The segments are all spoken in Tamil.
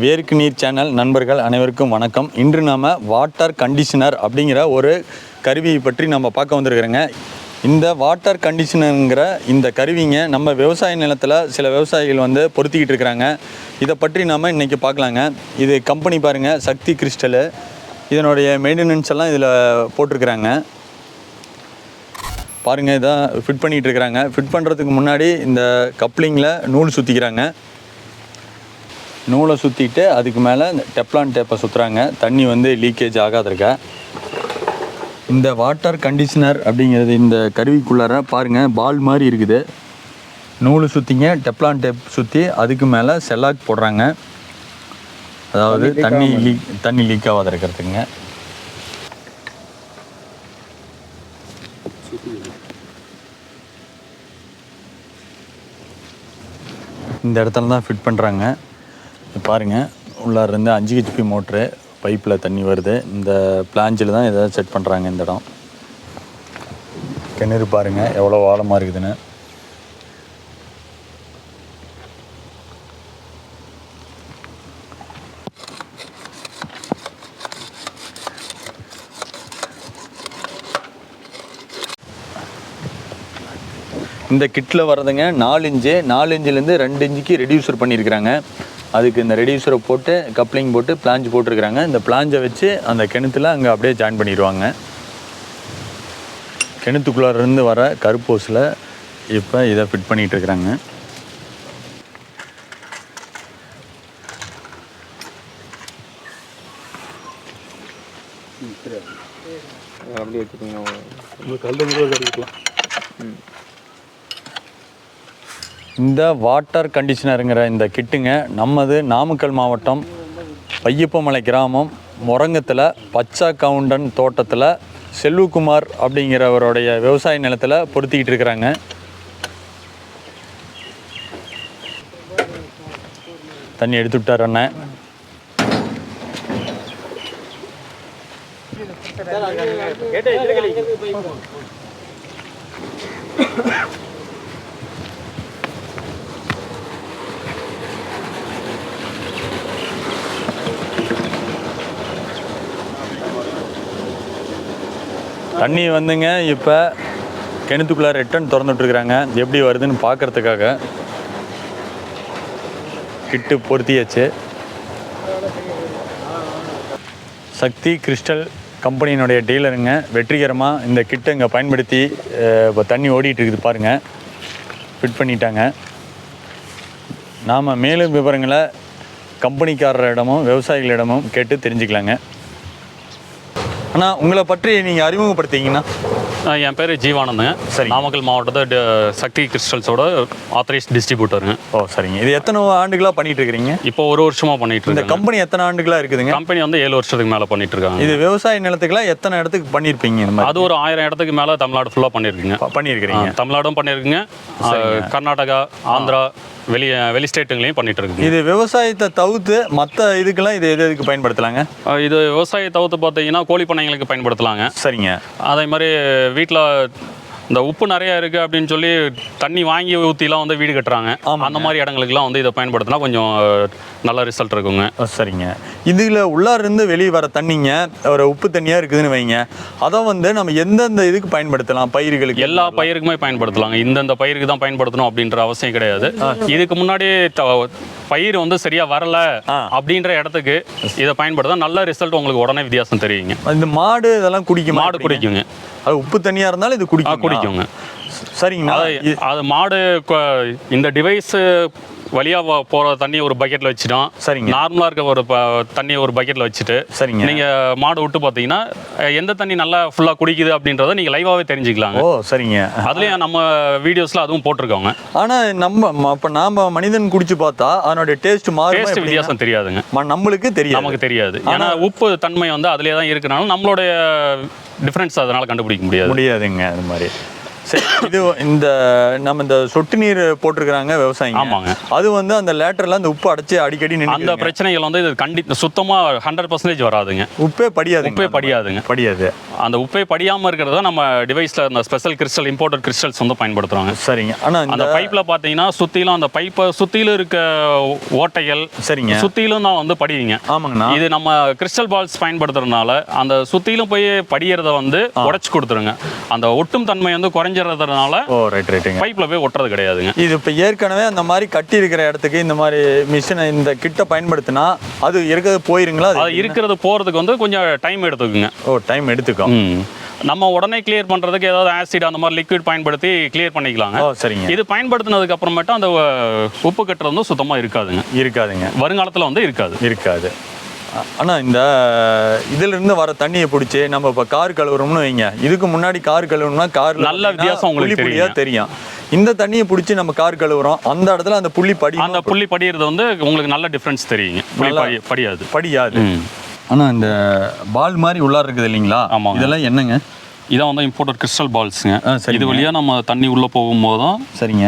வேர்க்கு நீர் சேனல் நண்பர்கள் அனைவருக்கும் வணக்கம். இன்று நாம் வாட்டர் கண்டிஷனர் அப்படிங்கிற ஒரு கருவியை பற்றி நம்ம பார்க்க வந்திருக்கிறோங்க. இந்த வாட்டர் கண்டிஷனருங்கிற இந்த கருவிங்க நம்ம விவசாய நிலத்தில் சில விவசாயிகள் பொருத்திக்கிட்டு இருக்கிறாங்க. இதை பற்றி நாம் இன்றைக்கி பார்க்கலாங்க. இது கம்பெனி பாருங்கள், சக்தி கிறிஸ்டலு. இதனுடைய மெயின்டெனன்ஸ் எல்லாம் இதில் போட்டிருக்கிறாங்க பாருங்கள். இதான் ஃபிட் பண்ணிகிட்டு இருக்கிறாங்க. ஃபிட் பண்ணுறதுக்கு முன்னாடி இந்த கப்ளிங்கில் நூல் சுற்றிக்கிறாங்க. நூலை சுற்றிட்டு அதுக்கு மேலே இந்த டெப்லான் டேப்பை சுற்றுறாங்க, தண்ணி லீக்கேஜ் ஆகாதிருக்க. இந்த வாட்டர் கண்டிஷனர் அப்படிங்கிறது இந்த கருவிக்குள்ளார பாருங்கள், பால் மாதிரி இருக்குது. நூல் சுற்றிங்க, டெப்லான் டேப் சுற்றி அதுக்கு மேலே செல்லாக் போடுறாங்க, அதாவது தண்ணி லீக் ஆகாத இருக்கிறதுங்க. இந்த இடத்துல தான் ஃபிட் பண்ணுறாங்க. பாருங்கள், உள்ளாரிருந்து 5 HP மோட்ரு பைப்பில் தண்ணி வருது. இந்த பிளாஞ்சில் தான் எதாவது செட் பண்ணுறாங்க. இந்த இடம் கிணறு பாருங்கள் எவ்வளோ ஆழமாக இருக்குதுன்னு. இந்த கிட்டில் வர்றதுங்க 4 இன்ச்சு, 4 இன்ச்சிலேருந்து 2 இன்ச்சுக்கு ரெடியூசர் பண்ணியிருக்கிறாங்க. அதுக்கு இந்த ரெடியூசரை போட்டு கப்ளிங் போட்டு பிளாஞ்ச் போட்டிருக்கிறாங்க. இந்த பிளாஞ்சை வச்சு அந்த கிணத்துல அங்கே அப்படியே ஜாயின் பண்ணிடுவாங்க. கிணத்துக்குள்ளாரிருந்து வர கருப்போஸில் இப்போ இதை ஃபிட் பண்ணிகிட்டு இருக்கிறாங்க. அப்படி வச்சுக்கோங்க. இந்த வாட்டர் கண்டிஷனருங்கிற இந்த கிட்டுங்க நம்மது நாமக்கல் மாவட்டம் பையப்பமலை கிராமம் முரங்கத்தில் பச்சா கவுண்டன் தோட்டத்தில் செல்வகுமார் அப்படிங்கிறவருடைய விவசாய நிலத்தில் பொருத்திக்கிட்டு இருக்கிறாங்க. தண்ணி எடுத்து விட்டார் அண்ணன். தண்ணி இப்போ கிணத்துக்குள்ளே ரிட்டர்ன் திறந்துட்டுருக்குறாங்க. எப்படி வருதுன்னு பார்க்குறதுக்காக கிட்டு பொருத்தியாச்சு. சக்தி கிறிஸ்டல் கம்பெனியினுடைய டீலருங்க வெற்றிகரமாக இந்த கிட்டை இங்கே பயன்படுத்தி இப்போ தண்ணி ஓடிட்டு இருக்குது பாருங்கள். ஃபிட் பண்ணிட்டாங்க. நாம் மேலும் விவரங்களை கம்பெனிக்காரரிடமும் விவசாயிகளிடமும் கேட்டு தெரிஞ்சுக்கலாங்க. ஆனால் உங்களை பற்றி நீங்கள் அறிமுகப்படுத்திங்கன்னா? என் பேர் ஜீவானந்துங்க. சரி, நாமக்கல் மாவட்டத்தை சக்தி கிறிஸ்டல்ஸோட ஆத்தரைஸ்ட் டிஸ்ட்ரிபியூட்டருங்க. ஓ சரிங்க. இது எத்தனை ஆண்டுகளாக பண்ணிட்டு இருக்கிறீங்க? இப்போ 1 வருஷமாக பண்ணிட்டு இருக்கேன். இந்த கம்பெனி எத்தனை ஆண்டுகளாக இருக்குதுங்க? கம்பெனி 7 வருஷத்துக்கு மேலே பண்ணிட்டு இருக்காங்க. இது விவசாய நிலத்துக்குலாம் எத்தனை இடத்துக்கு பண்ணியிருப்பீங்க? அது ஒரு 1000 இடத்துக்கு மேலே தமிழ்நாடு ஃபுல்லாக பண்ணியிருக்கீங்க. தமிழ்நாடும் பண்ணியிருக்குங்க, கர்நாடகா, ஆந்திரா, வெளி ஸ்டேட்டுங்களையும் பண்ணிட்டு இருக்கு. இது விவசாயத்தை தவிர்த்து மற்ற இதுக்கெல்லாம் இது எதுக்கு பயன்படுத்தலாங்க? இது விவசாய தவிர்த்து பார்த்தீங்கன்னா கோழி பண்ணைங்களுக்கு பயன்படுத்தலாங்க. சரிங்க. அதே மாதிரி வீட்டில் இந்த உப்பு நிறைய இருக்குது அப்படின்னு சொல்லி தண்ணி வாங்கி ஊற்றிலாம் வீடு கட்டுறாங்க. அந்த மாதிரி இடங்களுக்குலாம் இதை பயன்படுத்தினா கொஞ்சம் நல்ல ரிசல்ட் இருக்குங்க. சரிங்க. இதில் உள்ளாரிருந்து வெளியே வர தண்ணிங்க ஒரு உப்பு தண்ணியாக இருக்குதுன்னு வைங்க, அதை நம்ம எந்தெந்த இதுக்கு பயன்படுத்தலாம்? பயிர்களுக்கு, எல்லா பயிருக்குமே பயன்படுத்தலாங்க. இந்தந்த பயிருக்கு தான் பயன்படுத்தணும் அப்படின்ற அவசியம் கிடையாது. இதுக்கு முன்னாடி பயிர் சரியாக வரல அப்படின்ற இடத்துக்கு இதை பயன்படுத்தா நல்ல ரிசல்ட் உங்களுக்கு உடனே வித்தியாசம் தெரியுங்க. இந்த மாடு இதெல்லாம் குடிக்குங்க. அது உப்பு தண்ணியாக இருந்தாலும் இது குடிக்குங்க. சரிங்கண்ணா. அது மாடு இந்த டிவைஸ் வழியாக போகிற தண்ணி ஒரு பக்கெட்டில் வச்சுட்டோம். சரிங்க. நார்மலாக இருக்க ஒரு தண்ணியை ஒரு பக்கெட்டில் வச்சுட்டு, சரிங்க, நீங்கள் மாடு விட்டு பார்த்தீங்கன்னா எந்த தண்ணி நல்லா ஃபுல்லாக குடிக்குது அப்படின்றத நீங்கள் லைவாகவே தெரிஞ்சுக்கலாங்க. ஓ சரிங்க. அதுலேயும் நம்ம வீடியோஸில் அதுவும் போட்டிருக்கோங்க. ஆனால் இப்போ நாம் மனிதன் குடிச்சு பார்த்தா அதனுடைய டேஸ்ட் வித்தியாசம் தெரியாதுங்க. நமக்கு தெரியாது. ஏன்னா உப்பு தன்மை அதிலே தான் இருக்கிறனால நம்மளுடைய டிஃப்ரென்ஸ் அதனால் கண்டுபிடிக்க முடியாதுங்க. அது மாதிரி சரி, இது இந்த நம்ம இந்த சொட்டு நீர் போட்டிருக்கிறாங்க விவசாயிங்க. ஆமாங்க. அது வந்து அந்த லேட்டர்ல அந்த உப்பு அடைச்சு அடிக்கடி நின்று அந்த பிரச்சனைகள் வந்து இது சுத்தமாக 100% வராதுங்க. உப்பே படியாதுங்க. படியாது. அந்த உப்பே படியாமல் இருக்கிறத நம்ம டிவைஸில் அந்த ஸ்பெஷல் கிறிஸ்டல் இம்போர்ட்டட் கிறிஸ்டல்ஸ் வந்து பயன்படுத்துகிறாங்க. சரிங்க. ஆனால் அந்த பைப்பில் பார்த்தீங்கன்னா சுற்றிலும் அந்த பைப்பை சுற்றிலும் இருக்க ஓட்டைகள் சரிங்க சுற்றிலும் தான் வந்து படியுங்க. ஆமாங்கண்ணா. இது நம்ம கிறிஸ்டல் பால்ஸ் பயன்படுத்துறதுனால அந்த சுற்றிலும் போய் படிகிறத வந்து உடைச்சு கொடுத்துருங்க. அந்த ஒட்டும் தன்மை வந்து குறைஞ்சிறதுனால பைப்பில் போய் ஒட்டுறது கிடையாதுங்க. இது இப்போ ஏற்கனவே அந்த மாதிரி கட்டி இருக்கிற இடத்துக்கு இந்த மாதிரி மிஷினை இந்த கிட்ட பயன்படுத்தினா அது இருக்கிறது போயிருங்களா? அது இருக்கிறது போகிறதுக்கு வந்து கொஞ்சம் டைம் எடுத்துக்குங்க. டைம் எடுத்துக்கும். நம்ம உடனே கிளியர் பண்றதுக்கு ஏதாவது ஆசிட் அந்த மாதிரி லிக்விட் பயன்படுத்தி கிளியர் பண்ணிக்கலாங்க. சரிங்க. இது பயன்படுத்தினதுக்கு அப்புறமேட்டு அந்த உப்பு கட்டுறது வந்து சுத்தமாக இருக்காதுங்க. வருங்காலத்தில் வந்து இருக்காது. ஆனால் இந்த இதிலிருந்து வர தண்ணியை பிடிச்சி நம்ம இப்போ கார் கழுவுறோம்னு வைங்க. இதுக்கு முன்னாடி கார் கழுவுறோம்னா கார் நல்ல வித்தியாசம் உங்களுக்கு தெரியும். இந்த தண்ணியை பிடிச்சி நம்ம கார் கழுவுறோம், அந்த இடத்துல அந்த புள்ளி படிகிறது வந்து உங்களுக்கு நல்ல டிஃப்ரென்ஸ் தெரியுங்க. படியாது. ஆனால் இந்த பால் மாதிரி உள்ளார இருக்குது இல்லைங்களா? ஆமாம். இதெல்லாம் என்னங்க? இதான் வந்து இம்போர்ட்டட் கிறிஸ்டல் பால்ஸுங்க. இது வழியாக நம்ம தண்ணி உள்ளே போகும்போது தான் சரிங்க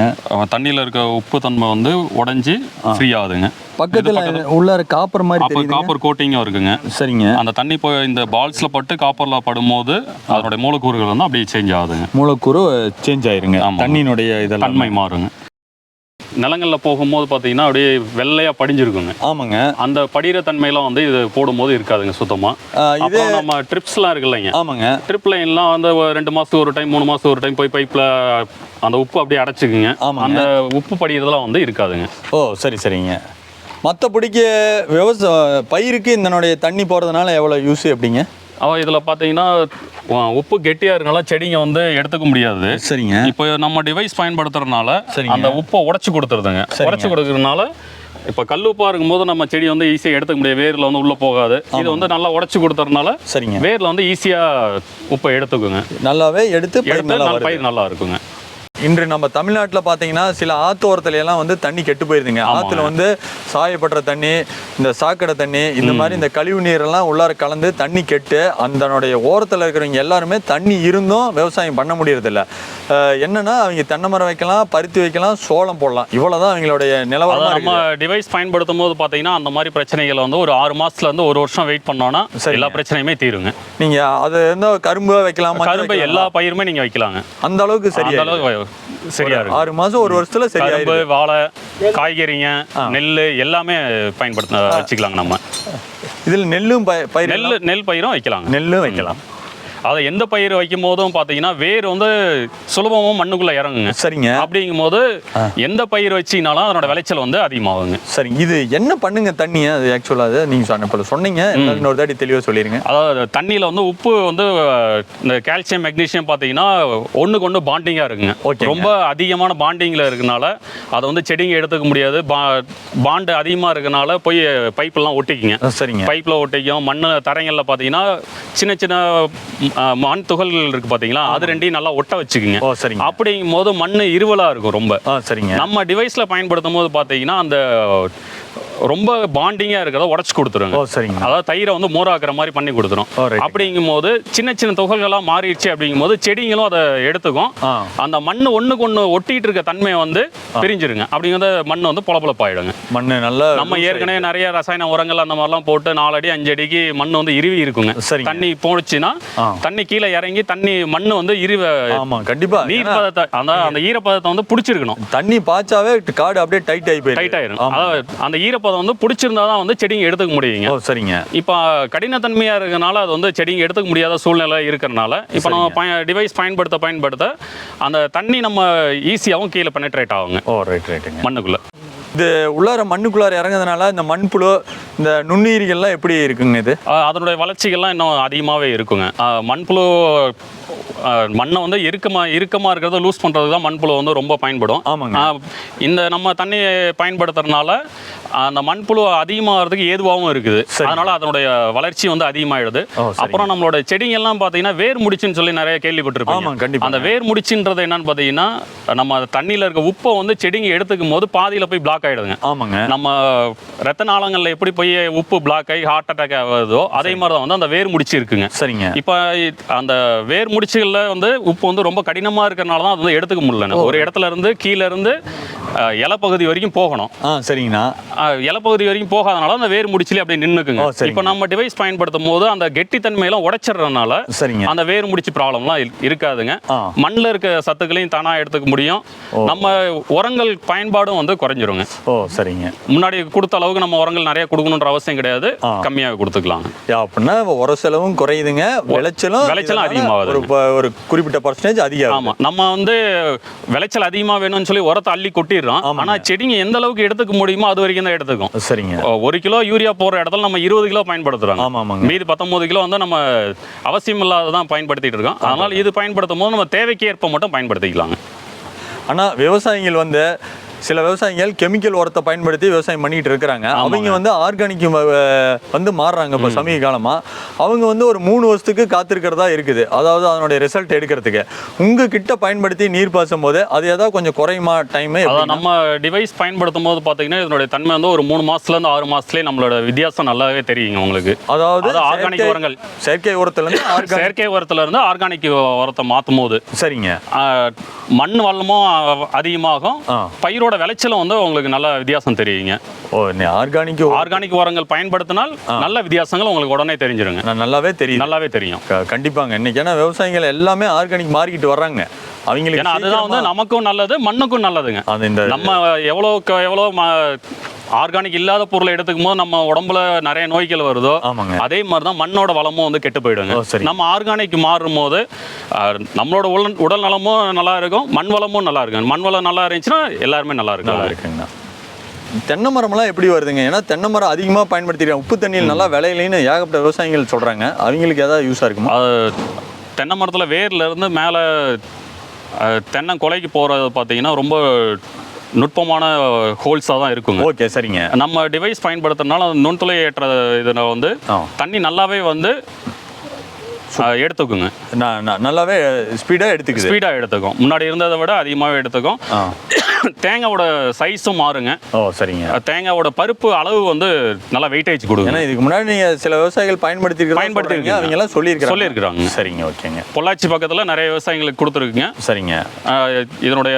தண்ணியில் இருக்க உப்பு தன்மை வந்து உடஞ்சி ஃப்ரீ ஆகுதுங்க. பக்கத்தில் உள்ளார காப்பர் மாதிரி காப்பர் கோட்டிங்கும் இருக்குங்க. சரிங்க. அந்த தண்ணி போய் இந்த பால்ஸில் பட்டு காப்பரில் படும்போது அதனுடைய மூலக்கூறுகள் வந்து அப்படியே சேஞ்ச் ஆகுதுங்க. மூலக்கூறு சேஞ்ச் ஆயிருங்க. தண்ணியினுடைய இதெல்லாம் தன்மை மாறுங்க. நிலங்களில் போகும்போது பார்த்தீங்கன்னா அப்படியே வெள்ளையாக படிஞ்சிருக்குங்க. ஆமாங்க. அந்த படிகிற தன்மையெல்லாம் வந்து இது போடும்போது இருக்காதுங்க சுத்தமாக. இதே நம்ம ட்ரிப்ஸ்லாம் இருக்கு இல்லைங்க? ஆமாங்க. ட்ரிப் லைன்லாம் வந்து 2 மாதத்துக்கு ஒரு டைம் 3 மாதத்துக்கு ஒரு டைம் போய் பைப்பில் அந்த உப்பு அப்படியே அடைச்சிக்குங்க. அந்த உப்பு படிகிறதுலாம் வந்து இருக்காதுங்க. சரிங்க. மற்றபடிக்கு பயிருக்கு இதனுடைய தண்ணி போகிறதுனால எவ்வளோ யூஸ் எப்படிங்க? இதில் பார்த்தீங்கன்னா உப்பு கெட்டியாக இருக்கனால செடிங்க வந்து எடுத்துக்க முடியாது. சரிங்க. இப்போ நம்ம டிவைஸ் பயன்படுத்துறதுனால அந்த உப்பை உடச்சி கொடுத்துருதுங்க. உடச்சி கொடுக்கறதுனால இப்போ கல் உப்பாக இருக்கும்போது நம்ம செடி வந்து ஈஸியாக எடுத்துக்க முடியாது. வேரில் வந்து உள்ளே போகாது. இது வந்து நல்லா உடச்சி கொடுத்துறதுனால சரிங்க வேரில் வந்து ஈஸியாக உப்பை எடுத்துக்குங்க. நல்லாவே எடுத்து பயிர் நல்லா இருக்குங்க. இன்று நம்ம தமிழ்நாட்டில் பார்த்தீங்கன்னா சில ஆத்தோரத்துல எல்லாம் வந்து தண்ணி கெட்டு போயிருதுங்க. ஆற்றுல வந்து சாயப்படுற தண்ணி, இந்த சாக்கடை தண்ணி, இந்த மாதிரி இந்த கழிவு நீரெல்லாம் உள்ளார கலந்து தண்ணி கெட்டு அதனுடைய ஓரத்தில் இருக்கிறவங்க எல்லாருமே தண்ணி இருந்தும் விவசாயம் பண்ண முடியறதில்ல. என்னன்னா அவங்க தென்னை மரம் வைக்கலாம், பருத்தி வைக்கலாம், சோளம் போடலாம், இவ்வளோதான் அவங்களுடைய நிலவரம். நம்ம டிவைஸ் பயன்படுத்தும் போது பார்த்தீங்கன்னா அந்த மாதிரி பிரச்சனைகளை வந்து ஒரு 6 மாதத்துலேருந்து 1 வருஷம் வெயிட் பண்ணோன்னா எல்லா பிரச்சனையுமே தீருங்க. நீங்கள் அது இருந்தால் கரும்பு வைக்கலாம், கரும்பு எல்லா பயிருமே நீங்கள் வைக்கலாங்க. அந்த அளவுக்கு சரியா இருக்கு. 6 மாதம் 1 வருஷத்துல சரியா கரும்பு, வாழை, காய்கறிங்க, நெல் எல்லாமே பயன்படுத்த வச்சுக்கலாங்க. நம்ம இதில் நெல்லும் நெல் பயிரும் வைக்கலாம். அதை எந்த பயிர் வைக்கும் போதும் பார்த்தீங்கன்னா வேர் வந்து சுலபமும் மண்ணுக்குள்ளே இறங்குங்க. சரிங்க. அப்படிங்கும் போது எந்த பயிர் வச்சிங்கனாலும் அதனோட விளைச்சல் வந்து அதிகமாகுங்க. சரிங்க. இது என்ன பண்ணுங்க தண்ணியை? அது ஆக்சுவலாக நீங்கள் சொன்னீங்க, இன்னொரு தாட்டி தெளிவாக சொல்லிடுங்க. அதாவது தண்ணியில் வந்து உப்பு வந்து இந்த கால்சியம் மெக்னீஷியம் பார்த்தீங்கன்னா ஒன்றுக்கு ஒன்று பாண்டிங்காக இருக்குங்க. ரொம்ப அதிகமான பாண்டிங்கில் இருக்கனால அதை வந்து செடிங்க எடுத்துக்க முடியாது. பாண்டு அதிகமாக இருக்கனால போய் பைப்பெல்லாம் ஒட்டிக்குங்க. சரிங்க. பைப்பில் ஒட்டிக்கும். மண் தரைங்களில் பார்த்தீங்கன்னா சின்ன சின்ன மண் துகள்கள் இருக்கு பாத்தீங்களா, அது ரெண்டையும் நல்லா ஒட்ட வச்சுக்குங்க. அப்படிங்கும் போது மண் இருவலா இருக்கும் ரொம்ப. சரிங்க. நம்ம டிவைஸ்ல பயன்படுத்தும் போது பாத்தீங்கன்னா அந்த ரொம்ப பாண்டிங்காக இருக்கிறத உடச்சி கொடுத்துருங்க. சரிங்க. அதாவது தயிரை வந்து மோராக்குற மாதிரி பண்ணி கொடுத்துரும். அப்படிங்கும் போது சின்ன சின்ன துகள்களாக மாறிடுச்சு. அப்படிங்கும் போது செடிங்களும் அதை எடுத்துக்கும். அந்த மண் ஒன்றுக்கு ஒன்று ஒட்டிட்டு இருக்க தன்மையை வந்து பிரிஞ்சிருங்க. அப்படிங்கிறத மண் வந்து பொலப்பொலப்பாயிடுங்க. மண் நல்லா நம்ம ஏற்கனவே நிறைய ரசாயன உரங்கள் அந்த மாதிரிலாம் போட்டு 4 அடி 5 அடிக்கு மண் வந்து இருவி இருக்குங்க. தண்ணி போச்சுன்னா தண்ணி கீழே இறங்கி தண்ணி மண் வந்து கண்டிப்பா நீர் பதத்தை அந்த ஈரப்பதத்தை வந்து பிடிச்சிருக்கணும். தண்ணி பாய்ச்சாவே காடு அப்படியே டைட் ஆயிரும். அதாவது அந்த ஈரப்பதம் வந்து பிடிச்சிருந்தா தான் வந்து செடிங்க எடுத்துக்க முடியுங்க. சரிங்க. இப்போ கடினத்தன்மையா இருக்கனால அது வந்து செடிங்க எடுத்துக்க முடியாத சூழ்நிலை இருக்கிறனால இப்போ நம்ம டிவைஸ் பயன்படுத்த அந்த தண்ணி நம்ம ஈஸியாகவும் கீழே பெனட்ரேட் ஆகுங்க. மண்ணுக்குள்ள இது உள்ளார மண்ணுக்குள்ளார இறங்குறதுனால இந்த மண்புழு, இந்த நுண்ணுயிரிகள்லாம் எப்படி இருக்குங்க? இது அதனுடைய வளர்ச்சிகள்லாம் இன்னும் அதிகமாகவே இருக்குங்க. மண்புழு மண்ணை வந்து இறுக்கமாக இருக்கிறத லூஸ் பண்ணுறது தான் மண்புழு வந்து ரொம்ப பயன்படும். ஆமாங்க. இந்த நம்ம தண்ணியை பயன்படுத்துறதுனால அந்த மண்புழு அதிகமாகிறதுக்கு ஏதுவாகவும் இருக்குது. அதனால அதனுடைய வளர்ச்சி வந்து அதிகமாகிடுது. அப்புறம் நம்மளோட செடிங்கெல்லாம் பார்த்தீங்கன்னா வேர் முடிச்சுன்னு சொல்லி நிறைய கேள்விப்பட்டிருப்போம். அந்த வேர் முடிச்சுன்றது என்னன்னு பார்த்தீங்கன்னா நம்ம தண்ணியில் இருக்க உப்பை வந்து செடிங்க எடுத்துக்கும் போது பாதியில் போய் பிளாக் ஆகிடுதுங்க. ஆமாங்க. நம்ம ரத்த நாளங்களில் எப்படி போய் போய் உப்பு பிளாக் ஆகி ஹார்ட் அட்டாக் ஆகுதோ அதே மாதிரி தான் வந்து அந்த வேர் முடிச்சு இருக்குங்க. சரிங்க. இப்போ அந்த வேர் முடிச்சுகளில் வந்து உப்பு வந்து ரொம்ப கடினமாக இருக்கிறனால தான் அது வந்து எடுத்துக்க முடியல. ஒரு இடத்துல இருந்து கீழே இருந்து இலப்பகுதி வரைக்கும் போகணும். சரிங்கண்ணா. இலப்பகுதி வரைக்கும் போகாதனால அந்த வேர் முடிச்சிலே அப்படியே நின்றுக்குங்க. இப்போ நம்ம டிவைஸ் பயன்படுத்தும் போது அந்த கெட்டித்தன்மையெல்லாம் உடைச்சிடுறதுனால சரிங்க அந்த வேர் முடிச்சு ப்ராப்ளம்லாம் இருக்காதுங்க. மண்ணில் இருக்க சத்துக்களையும் தானாக எடுத்துக்க முடியும். நம்ம உரங்கள் பயன்பாடும் வந்து குறைஞ்சிருங்க. சரிங்க. முன்னாடி கொடுத்த அளவுக்கு நம்ம உரங்கள் நிறைய கொடுக்கணுன்ற அவசியம் கிடையாது, கம்மியாக கொடுத்துக்கலாம். அப்படின்னா உர செலவும் குறையுதுங்க, விளைச்சலும் அதிகமாகுது. ஒரு குறிப்பிட்ட பர்சன்டேஜ் அதிகம். ஆமாம், நம்ம வந்து விளைச்சல் அதிகமாக வேணும்னு சொல்லி உரத்தை அள்ளி கொட்டிடுறோம். ஆனால் செடிங்க எந்த அளவுக்கு எடுத்துக்க முடியுமோ அது வரைக்கும் தான் எடுத்துக்கும். சரிங்க. 1 கிலோ யூரியா போகிற இடத்துல நம்ம 20 கிலோ பயன்படுத்துகிறோம். மீதி 19 கிலோ வந்து நம்ம அவசியம் இல்லாததான் பயன்படுத்திட்டு இருக்கோம். அதனால் இது பயன்படுத்தும் போது நம்ம தேவைக்கு ஏற்ப மட்டும் பயன்படுத்திக்கலாங்க. ஆனால் விவசாயிகள் வந்து சில விவசாயிகள் கெமிக்கல் உரத்தை பயன்படுத்தி விவசாயம் பண்ணிட்டு இருக்கிறாங்க. அவங்க வந்து ஆர்கானிக் வந்து மாறுறாங்க. இப்போ சமீப காலமாக அவங்க வந்து ஒரு 3 வருஷத்துக்கு காத்திருக்கிறதா இருக்குது, அதாவது அதனுடைய ரிசல்ட் எடுக்கிறதுக்கு. உங்ககிட்ட பயன்படுத்தி நீர் பாசும் போது அது ஏதாவது கொஞ்சம் குறையுமா டைமு? அதாவது நம்ம டிவைஸ் பயன்படுத்தும் போது பார்த்தீங்கன்னா இதனுடைய தன்மை வந்து ஒரு 3 மாதத்துலேருந்து 6 மாதத்துலேயே நம்மளோட வித்தியாசம் நல்லாவே தெரியுங்க உங்களுக்கு. அதாவது ஆர்கானிக் உரங்கள் செயற்கை உரத்துலேருந்து ஆர்கானிக் உரத்தை மாற்றும் போது சரிங்க மண் வளமும் அதிகமாகும், பயிரோட விளைச்சலும் வந்து உங்களுக்கு நல்ல வித்தியாசம் தெரியுங்க. ஆர்கானிக் உரங்கள் பயன்படுத்தினால் நல்ல வித்தியாசங்கள் உங்களுக்கு உடனே தெரிஞ்சிருங்க. நல்லாவே தெரியும். கண்டிப்பாங்க. இன்னைக்கு ஏன்னா விவசாயிகள் எல்லாமே ஆர்கானிக் மாறிக்கிட்டு வர்றாங்க. அவங்களுக்கு ஏன்னா அதுதான் வந்து நமக்கும் நல்லது, மண்ணுக்கும் நல்லதுங்க. நம்ம எவ்வளோ ஆர்கானிக் இல்லாத பொருளை எடுத்துக்கும் போது நம்ம உடம்புல நிறைய நோய்கள் வருதோ அதே மாதிரி தான் மண்ணோட வளமும் வந்து கெட்டு போயிடுங்க. நம்ம ஆர்கானிக் மாறும் போது நம்மளோட உடல் நலமும் நல்லா இருக்கும், மண் வளமும் நல்லா இருக்கும். மண் வளம் நல்லா இருந்துச்சுன்னா எல்லாருமே நல்லா இருக்குங்க. தென்னை மரம்லாம் எப்படி வருதுங்க? ஏன்னா தென்னை மரம் அதிகமாக பயன்படுத்திடுறாங்க, உப்பு தண்ணியில் நல்லா விளையிலன்னு ஏகப்பட்ட விவசாயிகள் சொல்கிறாங்க. அவங்களுக்கு ஏதாவது யூஸாக இருக்குமா? தென்னை மரத்தில் வேர்ல இருந்து மேலே தென்னை கொலைக்கு போகிறது பார்த்தீங்கன்னா ரொம்ப நுட்பமான ஹோல்ஸாக தான் இருக்குங்க. ஓகே, சரிங்க. நம்ம டிவைஸ் பயன்படுத்துறதுனால அந்த நுண்துளை ஏற்ற இதில் வந்து தண்ணி நல்லாவே வந்து எடுத்துக்குங்க. நல்லாவே ஸ்பீடாக எடுத்துக்கும். முன்னாடி இருந்ததை விட அதிகமாகவே எடுத்துக்கும். தேங்காவோட சைஸும் மாறுங்க. சரிங்க. தேங்காவோட பருப்பு அளவு வந்து நல்லா வெயிட்டேஜ் கொடுக்கும். ஏன்னா இதுக்கு முன்னாடி நீங்கள் சில விவசாயிகள் பயன்படுத்திருக்கீங்க, அவங்க எல்லாம் சொல்லியிருக்கிறாங்க. சரிங்க, ஓகேங்க. பொள்ளாச்சி பக்கத்தில் நிறைய விவசாயிகளுக்கு கொடுத்துருக்குங்க. சரிங்க. இதனுடைய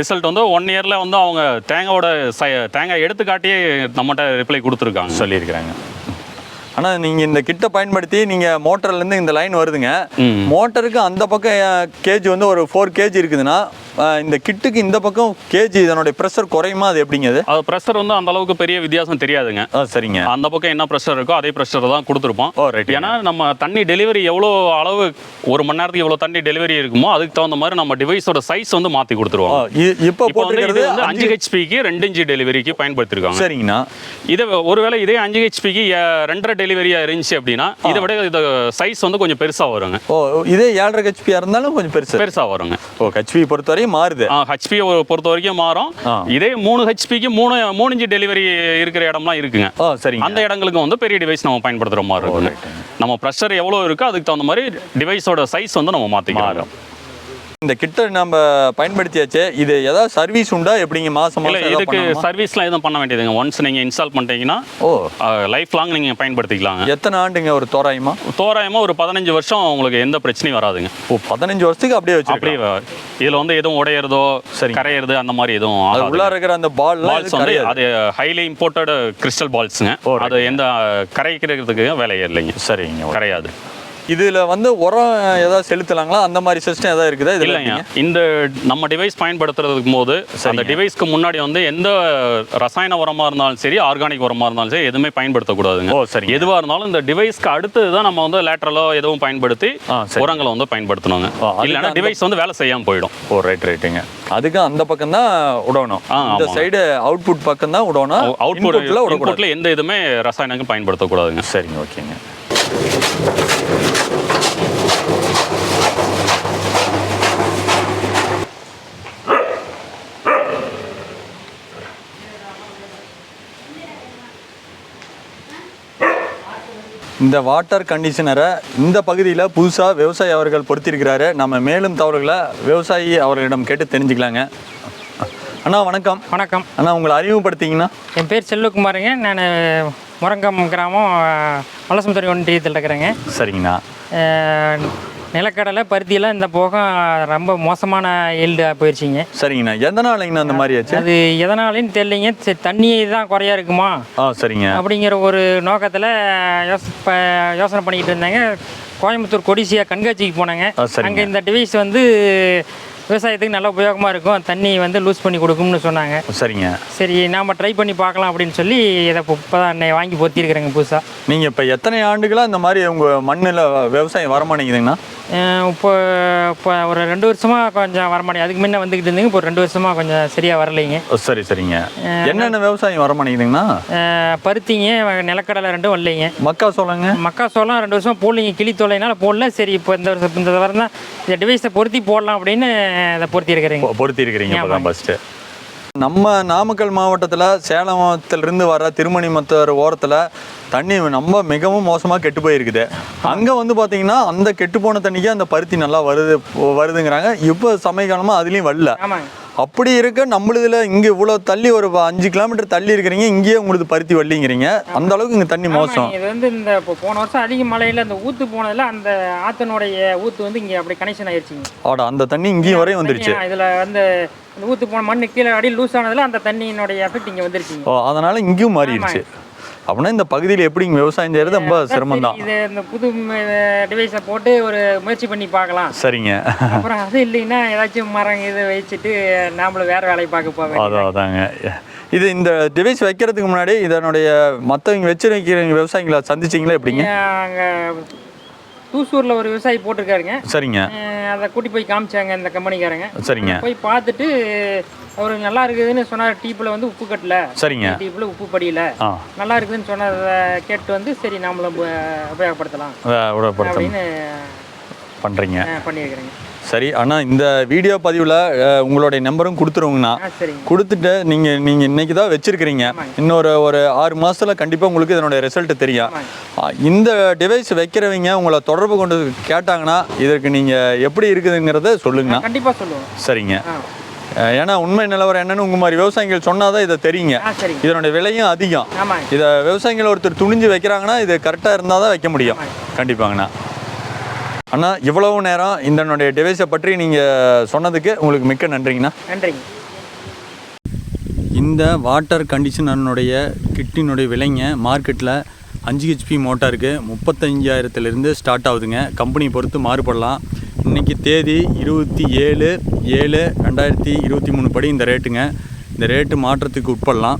ரிசல்ட் வந்து 1 இயரில் வந்து அவங்க தேங்காய் எடுத்துக்காட்டியே நம்மகிட்ட ரிப்ளை கொடுத்துருக்காங்க, சொல்லியிருக்கிறாங்க. ஆனால் நீங்கள் இந்த கிட்ட பயன்படுத்தி நீங்கள் மோட்டர்லேருந்து இந்த லைன் வருதுங்க, மோட்டருக்கு அந்த பக்கம் கேஜ் வந்து ஒரு 4 kg இருக்குதுன்னா இந்த கிட்டுக்கு இந்த பக்கம் கேஜி இதனுடைய ப்ரெஷர் குறையுமா? அது எப்படிங்க? அது ப்ரெஷர் வந்து அந்த அளவுக்கு பெரிய வித்தியாசம் தெரியாதுங்க. சரிங்க. அந்த பக்கம் என்ன ப்ரெஷர் இருக்கோ அதே ப்ரெஷர் தான் கொடுத்துருப்போம். ஏன்னா நம்ம தண்ணி டெலிவரி எவ்வளோ அளவு 1 மணி நேரத்துக்கு எவ்வளோ தண்ணி டெலிவரி இருக்குமோ அதுக்கு தகுந்த மாதிரி நம்ம டிவைஸோட சைஸ் வந்து மாற்றி கொடுத்துருவோம். இப்போ போட்டுக்கிறது 5 ஹெச்பிக்கு 2 இன்ச் டெலிவரிக்கு பயன்படுத்திருக்காங்க. சரிங்கண்ணா. இதை ஒருவேளை இதே 5 ஹெச்பிக்கு 2.5 டெலிவரியாக இருந்துச்சு அப்படின்னா இதை விட இது சைஸ் வந்து கொஞ்சம் பெருசாக வருங்க. இதே 7.5 ஹெச்பியாக இருந்தாலும் கொஞ்சம் பெருசாக வருங்க. ஹெச்பி பொறுத்தவரை மாறுது. ஹெச்பி பொறுத்த வரைக்கும் மாறும். இதே 3 ஹெச்பிக்கு 3 இன்ச் டெலிவரி இருக்கிற இடம்லாம் இருக்குங்க. சரிங்க. அந்த இடங்களுக்கு வந்து பெரிய டிவைஸ் நம்ம பயன்படுத்துற மாதிரி இருக்கும். நம்ம ப்ரெஷர் எவ்வளோ இருக்கோ அதுக்கு தகுந்த மாதிரி டிவைஸோட சைஸ் வந்து நம்ம மாற்றிக்கலாம். இந்த கிட்ட நம்ம பயன்படுத்தியாச்சு, இது ஏதாவது சர்வீஸ் உண்டா? எப்படிங்க? மாசம் இல்லை, இதுக்கு சர்வீஸ்லாம் எதுவும் பண்ண வேண்டியதுங்க. ஒன்ஸ் நீங்கள் இன்ஸ்டால் பண்ணிட்டீங்கன்னா லைஃப் லாங் நீங்கள் பயன்படுத்திக்கலாங்க. எத்தனை ஆண்டுங்க? ஒரு தோராயமாக ஒரு 15 வருஷம் உங்களுக்கு எந்த பிரச்சனையும் வராதுங்க. 15 வருஷத்துக்கு அப்படியே வச்சு அப்படியே இதில் வந்து எதுவும் உடையிறதோ கரையிறது அந்த மாதிரி எதுவும் உள்ளே இருக்கிற அந்த பால்ஸ் வந்து அது ஹைலி இம்போர்ட்டட் கிறிஸ்டல் பால்ஸுங்க. அது எந்த கரைக்கிறதுக்கு வேலையே இல்லைங்க. சரிங்க, கரையாது. இதில் வந்து உரம் ஏதாவது செலுத்தலாங்களா? அந்த மாதிரி சிஸ்டம் ஏதாவது இருக்குதா? இது இல்லைங்க. இந்த நம்ம டிவைஸ் பயன்படுத்துறதுக்கு போது அந்த டிவைஸ்க்கு முன்னாடி வந்து எந்த ரசாயன உரமாக இருந்தாலும் சரி, ஆர்கானிக் உரமாக இருந்தாலும் சரி எதுவுமே பயன்படுத்தக்கூடாதுங்க. சரி. எதுவாக இருந்தாலும் இந்த டிவைஸ்க்கு அடுத்து தான் நம்ம வந்து லேட்டரலோ எதுவும் பயன்படுத்தி உரங்களை வந்து பயன்படுத்தணுங்க. இல்லைன்னா டிவைஸ் வந்து வேலை செய்யாமல் போயிடும். ரைட்டுங்க. அதுக்கு அந்த பக்கம் தான் விடணும். இந்த சைடு அவுட்புட் பக்கம் தான் விடணும். அவுட்புட்டில் எந்த இதுவுமே ரசாயனங்கள் பயன்படுத்தக்கூடாதுங்க. சரிங்க, ஓகேங்க. இந்த வாட்டர் கண்டிஷனரை இந்த பகுதியில் புதுசாக விவசாயி அவர்கள் பொருத்திருக்கிறாரு. நம்ம மேலும் தகவல்களை விவசாயி அவர்களிடம் கேட்டு தெரிஞ்சுக்கலாங்க. அண்ணா வணக்கம். வணக்கம் அண்ணா, உங்களை அறிமுகப்படுத்திங்கன்னா? என் பேர் செல்வகுமாருங்க. நான் முரங்கம் கிராமம் வலசமுத்துறை ஒன்றியத்தில் இருக்கிறேங்க. சரிங்கண்ணா. நிலக்கடலை பருத்தியெல்லாம் இந்த போகம் ரொம்ப மோசமான ஈல்டாக போயிடுச்சிங்க. சரிங்கண்ணா. எதனாலங்கண்ணா அந்த மாதிரி ஆச்சு? அது எதனாலேன்னு தெரியலைங்க. சரி, தண்ணி தான் குறையா இருக்குமா சரிங்க அப்படிங்கிற ஒரு நோக்கத்தில் யோசனை பண்ணிக்கிட்டு இருந்தாங்க. கோயம்புத்தூர் கொடிசியா கண்காட்சிக்கு போனாங்க. அங்கே இந்த டிவைஸ் வந்து விவசாயத்துக்கு நல்ல உபயோகமாக இருக்கும், தண்ணி வந்து லூஸ் பண்ணி கொடுக்கும்னு சொன்னாங்க. சரிங்க. சரி, நாம் ட்ரை பண்ணி பார்க்கலாம் அப்படின்னு சொல்லி இதை இப்போ தான் வாங்கி பொத்திருக்கிறேங்க புதுசாக. நீங்கள் இப்போ எத்தனை ஆண்டுகளாக இந்த மாதிரி உங்கள் மண்ணில் விவசாயம் வரமாட்டேங்குதுங்கண்ணா? இப்போ ஒரு 2 வருஷமாக கொஞ்சம் வரமாட்டேங்க. அதுக்கு முன்னே வந்துக்கிட்டு இருந்தீங்க, இப்போ 2 வருஷமாக கொஞ்சம் சரியாக வரலைங்க. சரி சரிங்க. என்னென்ன விவசாயம் வரமாட்டேங்குதுங்கண்ணா? பருத்திங்க, நிலக்கடலை 2ம் வரலைங்க. மக்காசோளங்க? மக்காசோளம் 2 வருஷம் போடலிங்க, கிளி தொலைனால போடல. சரி, இப்போ இந்த வருஷம் தான் இந்த டிவைஸை பொருத்தி போடலாம் அப்படின்னு அதை பொருத்தி இருக்கிறீங்க. இப்போ தான் ஃபஸ்ட்டு நம்ம நாமக்கல் மாவட்டத்தில் சேலத்திலிருந்து வர திருமணிமத்தர் ஓரத்தில் தண்ணி நம்ம மிகவும் மோசமாக கெட்டு போயிருக்குது. அங்கே வந்து பார்த்தீங்கன்னா அந்த கெட்டு போன தண்ணிக்கு அந்த பருத்தி நல்லா வருதுங்கிறாங்க. இப்போ சமயகாலமாக அதுலேயும் வரல. அப்படி இருக்க நம்மளுதுல இங்கே இவ்வளோ தள்ளி ஒரு 5 கிலோமீட்டர் தள்ளி இருக்கிறீங்க, இங்கேயே உங்களுக்கு பருத்தி வள்ளிங்கிறீங்க. அந்த அளவுக்கு இங்கே தண்ணி மோசம். இது வந்து இந்த இப்போ போன வருஷம் அதிக மழையில் அந்த ஊற்று போனதில் அந்த ஆற்றனுடைய ஊற்று வந்து இங்கே அப்படி கனெக்ஷன் ஆயிடுச்சுங்க. அந்த தண்ணி இங்கேயும் வரையும் வந்துருச்சு. இதில் வந்து அந்த ஊற்று போன மண்ணு கீழே அடி லூஸ் ஆனதில் அந்த தண்ணியினுடைய எஃபெக்ட் இங்கே வந்துருச்சுங்க. அதனால இங்கேயும் மாறிடுச்சு. அப்படின்னா இந்த பகுதியில் எப்படி விவசாயம் செய்யறது ரொம்ப சிரமம் தான். இது இந்த புது டிவைஸை போட்டு ஒரு முயற்சி பண்ணி பார்க்கலாம். சரிங்க. அப்புறம் அது இல்லைன்னா ஏதாச்சும் மரம் இது வச்சுட்டு நாமளும் வேற வேலையை பார்க்க போவேன். அதாங்க. இது இந்த டிவைஸ் வைக்கிறதுக்கு முன்னாடி இதனுடைய மற்றவங்க வைக்கிற விவசாயிகளை சந்திச்சிங்களா எப்படிங்க? அங்கே தூசூரில் ஒரு விவசாயி போட்டிருக்காருங்க. சரிங்க. அதை கூட்டி போய் காமிச்சாங்க இந்த கம்பெனிக்காரங்க. சரிங்க. போய் பார்த்துட்டு அவர் நல்லா இருக்குதுன்னு சொன்னார். டீப்பில் வந்து உப்பு கட்டல. சரிங்க. டீப்பில் உப்பு படியல, நல்லா இருக்குதுன்னு சொன்னதை கேட்டு வந்து சரி நாமளும் உபயோகப்படுத்தலாம் அப்படின்னு பண்ணியிருக்கிறேங்க. சரி அண்ணா, இந்த வீடியோ பதிவில் உங்களுடைய நம்பரும் கொடுத்துருவோங்கண்ணா. கொடுத்துட்டு நீங்கள் இன்றைக்கி தான் வச்சுருக்கிறீங்க, இன்னொரு 6 மாதத்தில் கண்டிப்பாக உங்களுக்கு இதனுடைய ரிசல்ட் தெரியும். இந்த டிவைஸ் வைக்கிறவங்க உங்களை தொடர்பு கொண்டு கேட்டாங்கன்னா இதற்கு நீங்கள் எப்படி இருக்குதுங்கிறத சொல்லுங்கண்ணா. கண்டிப்பாக சொல்லுவோம். சரிங்க. ஏன்னா உண்மை நிலவரம் என்னன்னு உங்கள் மாதிரி விவசாயிகள் சொன்னாதான் இதை தெரியுங்க. இதனுடைய விலையும் அதிகம். இதை விவசாயிகள் ஒருத்தர் துணிஞ்சு வைக்கிறாங்கன்னா இது கரெக்டாக இருந்தால் தான் வைக்க முடியும். கண்டிப்பாங்கண்ணா. அண்ணா, இவ்வளவு நேரம் இதனுடைய டிவைஸை பற்றி நீங்கள் சொன்னதுக்கு உங்களுக்கு மிக்க நன்றிங்கண்ணா. நன்றிங்க. இந்த வாட்டர் கண்டிஷனருடைய கிட்டினுடைய விலைங்க மார்க்கெட்டில் 5 HP மோட்டாருக்கு 35,000 ஸ்டார்ட் ஆகுதுங்க. கம்பெனி பொறுத்து மாறுபடலாம். இன்றைக்கி தேதி 27/7/2023 படி இந்த ரேட்டுங்க. இந்த ரேட்டு மாற்றத்துக்கு உட்படலாம்.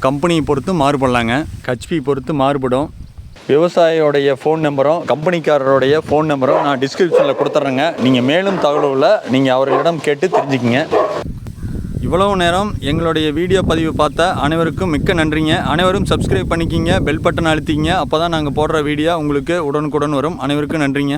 கம்பெனியை பொறுத்து மாறுபடலாங்க, ஹெச்பி பொறுத்து மாறுபடும். விவசாயியோடைய ஃபோன் நம்பரும் கம்பெனிக்காரருடைய ஃபோன் நம்பரும் நான் டிஸ்கிரிப்ஷனில் கொடுத்துட்றேங்க. நீங்கள் மேலும் தகவலை நீங்கள் அவர்களிடம் கேட்டு தெரிஞ்சுக்கிங்க. இவ்வளவு நேரம் எங்களுடைய வீடியோ பதிவு பார்த்த அனைவருக்கும் மிக்க நன்றிங்க. அனைவரும் சப்ஸ்கிரைப் பண்ணிக்கிங்க, பெல் பட்டன் அழுத்திங்க. அப்போ தான் நாங்கள் போடுற வீடியோ உங்களுக்கு உடனுக்குடன் வரும். அனைவருக்கும் நன்றிங்க.